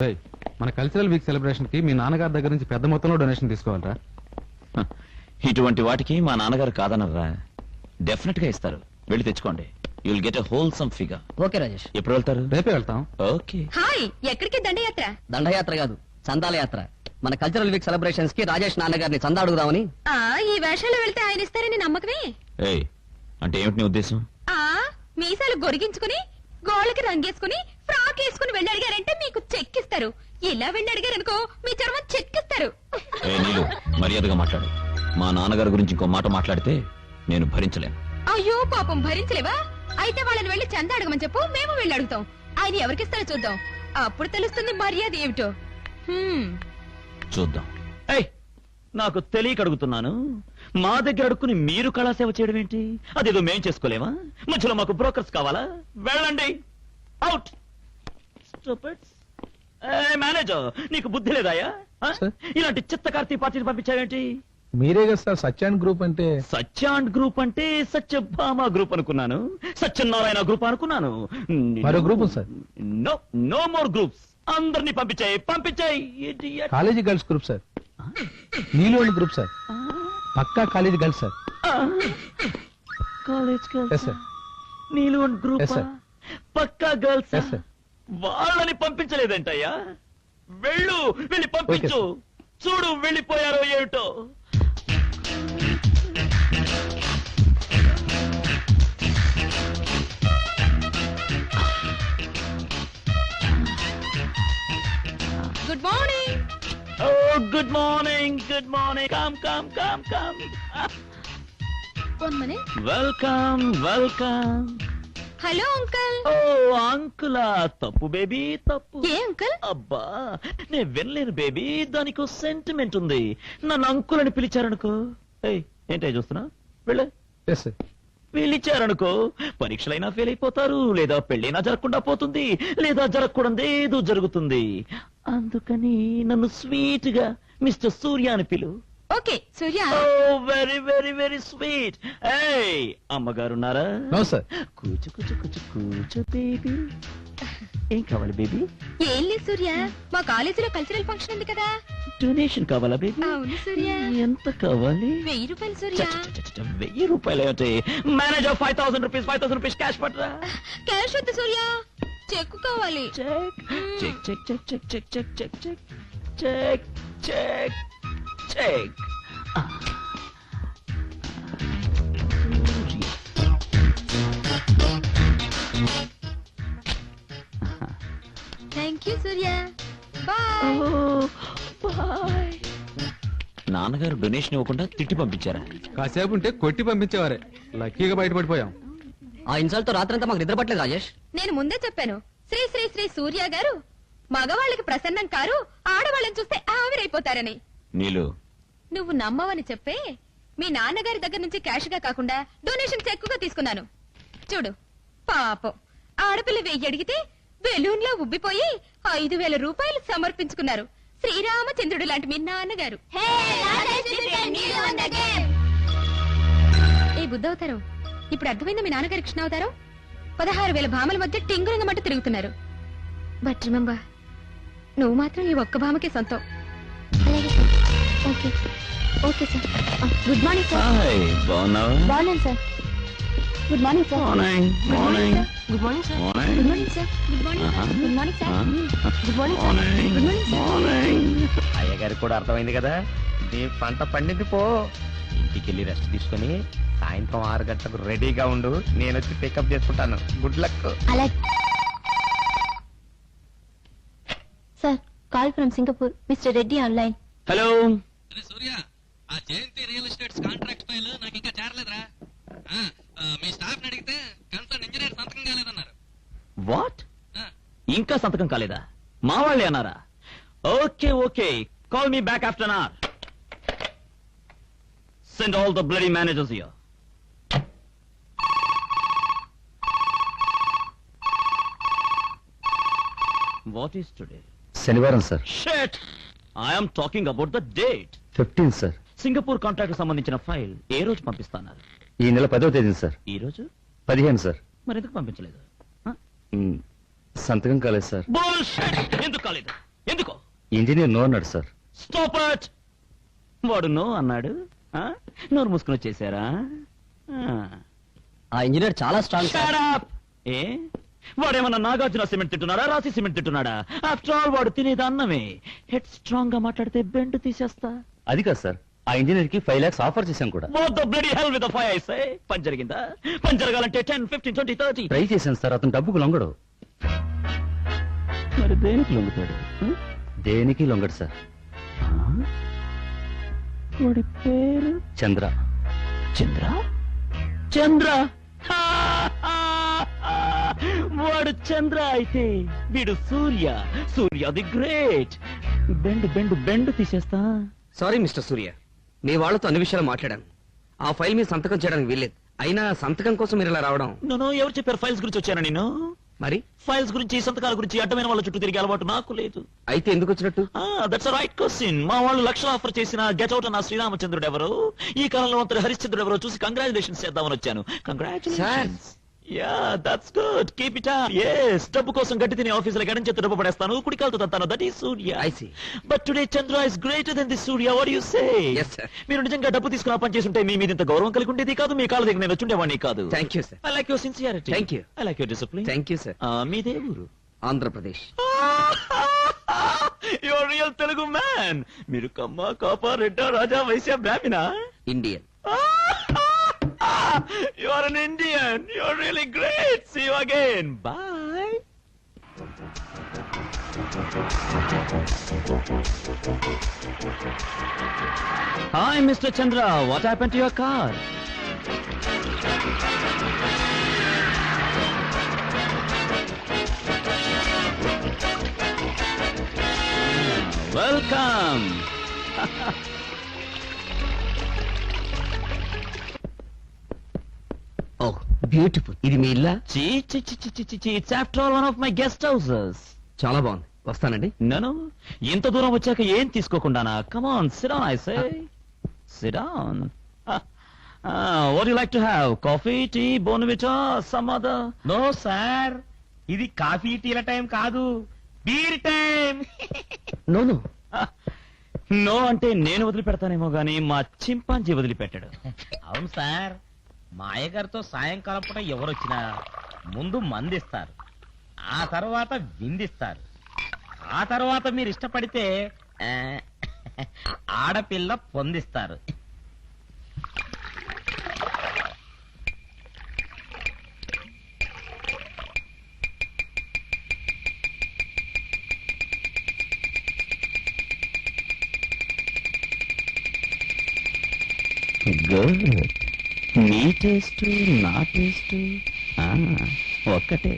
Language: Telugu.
మన కల్చరల్ వీక్ సెలబ్రేషన్ కి మీ నాన్నగారి దగ్గర నుంచి పెద్ద మొత్తంలో డొనేషన్ తీసుకోవాలరా. ఇటువంటి వాటికి మా నాన్నగారు కాదనరా, డెఫినెట్ గా ఇస్తారు. వెళ్ళి తెచ్చుకోండి. You will get a wholesome figure. Okay Rajesh. ఎప్పుడు వెళ్తారు? రేపే వెళ్తాం. ఓకే. హాయ్, ఎక్కడికి? దండయాత్ర. దండయాత్ర కాదు, చందాల యాత్ర. మన కల్చరల్ వీక్ సెలబ్రేషన్స్ కి రాజేష్ నాన్నగారిని చందా అడుగుదామని. ఈ వేషాలు వెళ్తే ఆయన ఇస్తారని నమ్మకమే. ఏయ్, అంటే ఏమిటి నీ ఉద్దేశం? మీసాలు గొరిగించుకుని గోళ్ళకి రంగేసుకుని ఫ్రాక్ వేసుకుని వెళ్ళి అడిగారంటే మీకు చెక్ ఇస్తారు. ఇలా వెళ్ళి అడిగారనుకో మీ చర్మం చెక్కిస్తారు. నీళ్ళు మర్యాదగా మాట్లాడు. మా నాన్నగారి గురించి ఇంకో మాట మాట్లాడితే నేను భరించలేను. అయ్యో పాపం, భరించలేవా? అయితే వాళ్ళని వెళ్ళి చందా అడగమని చెప్పు, మేము వెళ్ళి అడుగుతాం. ఆయన ఎవరికిస్తారో చూద్దాం, అప్పుడు తెలుస్తుంది మర్యాద ఏమిటో. చూద్దాం. నాకు తెలియక అడుగుతున్నాను. మా దగ్గర అడుక్కుని మీరు కళాసేవ చేయడం ఏంటి? అదేదో మేం చేసుకోలేమా? మధ్యలో మాకు బ్రోకర్స్ కావాలా? వెళ్ళండి, అవుట్. మేనేజర్, నీకు బుద్ధి లేదాయా? ఇలాంటి చిత్త కార్తీ పార్టీని పంపించావేంటి? మీరే కదా సార్ సత్యాన్ గ్రూప్ అంటే. సత్యాండ్ గ్రూప్ అంటే సత్యభామ గ్రూప్ అనుకున్నాను, సత్యనారాయణ గ్రూప్ అనుకున్నాను. మరో group sir. No, no more groups. అందరినీ పంపించాయి, పంపించాయి. College girls group sir. నీలోని గ్రూప్ సార్. పక్కా college girls sir. College Yes, girls. sir. నీలోని గ్రూప్. Yes, sir. పక్కా గర్ల్స్. Yes, sir. వాళ్ళని పంపించలేదంటయ్యా. వెళ్ళి పంపించు. Okay, చూడు వెళ్ళిపోయారో ఏమిటో. Good morning. Good morning, good morning. Come. 1 minute. Welcome, welcome. Hello uncle. ఓ అంకులా, తప్పు బేబీ, తప్పు. ఏ అంకల్? అబ్బా, నేను వినలేను బేబీ, దానికి సెంటిమెంట్ ఉంది. నన్ను అంకుల్ అని పిలిచారనుకో. ఏంటో చూస్తున్నా, వెళ్ళు. Yes, sir. పిలిచారనుకో, పరీక్షలైనా ఫెయిల్ అయిపోతారు, లేదా పెళ్ళైనా జరగకుండా పోతుంది, లేదా జరగకూడదు ఏదో జరుగుతుంది. అందుకని నన్ను స్వీట్ గా మిస్టర్ సూర్య అని పిలు. Okay Surya. Oh very very very sweet. అమ్మగారున్నారా? No, sir. కూర్చో బేబీ. ఏం కావాలి బేబీ? ఏం లేదు సూర్య, మా కాలేజీలో కల్చరల్ ఫంక్షన్ ఉంది కదా. డొనేషన్ కావాలా బేబీ? అవును సూర్య. ఎంత కావాలి? 1000 రూపాయలు సూర్య. 1000 రూపాయలు అంటే మేనేజర్ 5000 రూపీస్ క్యాష్ పట్టరా. క్యాష్ వద్దు సూర్య, చెక్ కావాలి. Check check check check check check check check check check check. Thank you Surya. Bye. నాన్నగారు డొనేషన్ ఇవ్వకుండా తిట్టి పంపించారా? కాసేపు ఉంటే కొట్టి పంపించేవారే. లక్కీగా బయటపడిపోయాం. ఆ ఇన్సల్ట్ తో రాత్రంతా మాకు నిద్ర పట్టలేదు రాజేష్. నేను ముందే చెప్పాను, శ్రీ శ్రీ శ్రీ సూర్య గారు మగవాళ్ళకి ప్రసన్నం కారు, ఆడవాళ్ళని చూస్తే ఆవిరైపోతారని. నీలు, నువ్వు నమ్మవని చెప్పే మీ నాన్నగారి దగ్గర నుంచి క్యాష్ గా కాకుండా డొనేషన్స్ ఎక్కువగా తీసుకున్నాను. చూడు పాపం, ఆడపిల్ల 1000 అడిగితే బెలూన్ లో ఉబ్బిపోయి 5000 రూపాయలు సమర్పించుకున్నారు. శ్రీరామచంద్రుడు లాంటి మీ నాన్నగారు. ఏ బుద్ధవుతారు, ఇప్పుడు అర్థమైందా మీ నాన్నగారి కృష్ణావతారం? 16,000 భామల మధ్య టింగురంగమంట తిరుగుతున్నారు. బట్ రిమెంబర్, నువ్వు మాత్రం ఈ ఒక్క భామకే సొంతం. Okay okay sir. Good morning sir. Hi, బాగున్నావా? బాగున్నాను sir. Good morning sir. Morning, morning, good morning sir. Morning. Good morning sir. Good morning sir. Good morning sir. Good morning sir. Morning, good morning sir. Morning. అయ్యగారికి కూడా అర్థమైంది కదా, నీ పంట పండింది పో. ఇంటికి వెళ్ళి రెస్ట్ తీసుకుని సాయంత్రం 6 గంటలకు రెడీగా ఉండు, నేను వచ్చి పికప్ చేసుకుంటాను. Good luck. అలాగే sir. Call from Singapore, mister Reddy online. Hello. Surya, ఆ Jayanthi real estates contract file నాకు ఇంకా చేరలేదురా. మీ స్టాఫ్ అడిగితే కన్సర్న్ ఇంజనీర్ సంతకం కాలేదన్నారు. వాట్? ఇంకా సంతకం కాలేదా? మా వాళ్ళే అన్నారా? Okay okay, call me back after an hour. Send all the bloody managers here. What is today? శనివారం sir. Shit! I am talking about the date. 15 sir. Singapore contract సంబంధించిన ఫైల్ ఏ రోజు పంపిస్తున్నారు? ఈ నెల 10వ తేదీ సార్. ఈ రోజు 15 సార్. మరి ఎందుకు పంపించలేదు? సంతకం కాలేదు సార్. Bullshit! ఎందుకు కాలేదు? ఇంజనీర్ నో అన్నాడు సార్. Stop it. వాడు నో అన్నాడు, నోరు మూసుకుని వచ్చేసారా? ఆ ఇంజనీర్ చాలా స్ట్రాంగ్ సార్. Shut up! ఏ వాడేమన్నా నాగార్జున సిమెంట్ తింటున్నాడా, రాసి సిమెంట్ తింటున్నాడా? ఆఫ్టర్ ఆల్ వాడు తినేది అన్నమే. హెడ్ స్ట్రాంగ్ గా మాట్లాడితే బెండ్ తీసేస్తా. అది కాదు సార్, ఆ ఇంజనీర్ కి 5 lakhs ఆఫర్ చేశాం కూడా. What the bloody hell with the fire, I say? పని జరిగిందా? పని జరగాలంటే 10, 15, 20, 30. ట్రై చేశాను సార్, అతను డబ్బుకు లొంగడు. మరి దేనికి లొంగుతాడు? దేనికి లొంగడు సార్. వాడి పేరు చంద్ర. చంద్ర. చంద్ర వాడు చంద్ర అయితే వీడు సూర్య. సూర్య ది గ్రేట్. బెండ్ తీసేస్తా. సారీ మిస్టర్ సూర్య, మీ వాళ్ళతో అన్ని విషయాలు మాట్లాడాను. ఆ ఫైల్ మీద సంతకం చేయడానికి వీల్లేదు. అయినా సంతకం కోసం మీరు ఇలా రావడం. నన్ను ఎవరు చెప్పారు ఫైల్స్ గురించి వచ్చాను నేను? మరి ఫైల్స్ గురించి, సంతకాల గురించి అడ్డమైన వాళ్ళ చుట్టూ తిరిగే అలవాటు నాకు లేదు. అయితే ఎందుకు వచ్చినట్టు? That's right question. మా వాళ్ళు లక్షలు ఆఫర్ చేసిన గెట్ అవుట్ అన్న శ్రీరామచంద్రుడు ఎవరు, ఈ కాలంలో అంతటి హరిశ్చంద్రుడు ఎవరో చూసి కంగ్రాచులేషన్స్ చేద్దామని వచ్చాను. Congratulations. Yeah that's good. Keep it up. yes, డబ్బు కోసం గట్టి తినే ఆఫీసుల గడం చేత డబ్బు పడేస్తాను, కుడికాలతో తత్తాను. That is Surya. I see. But today Chandra is greater than the Surya. What you say? Yes, sir. మీరు నిజంగా డబ్బు తీసుకుని ఆ పని చేస్తుంటే మీ మీద ఇంత గౌరవం కలిగి ఉండేది కాదు, మీ కాళ్ళ దగ్గర నేను వచ్చుండేవాడిని కాదు. Thank you sir. I like your sincerity. Thank you. I like your discipline. Thank you sir. మీదే ఊరు? Andhra Pradesh. Your real Telugu man. మీరు కమ్మ, కాప, రెడ్డ, రాజా, వైశ్య, బ్రాహ్మణ? Indian. You are an Indian. You are really great. See you again. Bye. Hi, Mr. Chandra. What happened to your car? Welcome. Oh beautiful. ఇది మీ ఇల్లా? It's after all one of my guest houses. చాలా బాగుంది. వస్తానండి. No. ఇంత దూరం వచ్చాక ఏం తీసుకోకుండానా? Come on, sit down, I say. Sit down. What do you like to have? Coffee, tea, Bonvita, some other? No sir, ఇది కాఫీ టీల టైం కాదు, బీర్ టైం. నో. నో అంటే నేను వదిలిపెడతానేమో గానీ మా చింపాంజీ వదిలిపెట్టాడు. అవును సార్, మా అయ్యగారితో సాయంకాలం పూట ఎవరొచ్చినా ముందు మందిస్తారు, ఆ తర్వాత విందిస్తారు, ఆ తర్వాత మీరు ఇష్టపడితే ఆడపిల్ల పొందిస్తారు. గుడ్. మీ టేస్ట్ నా టేస్ట్ ఒక్కటే.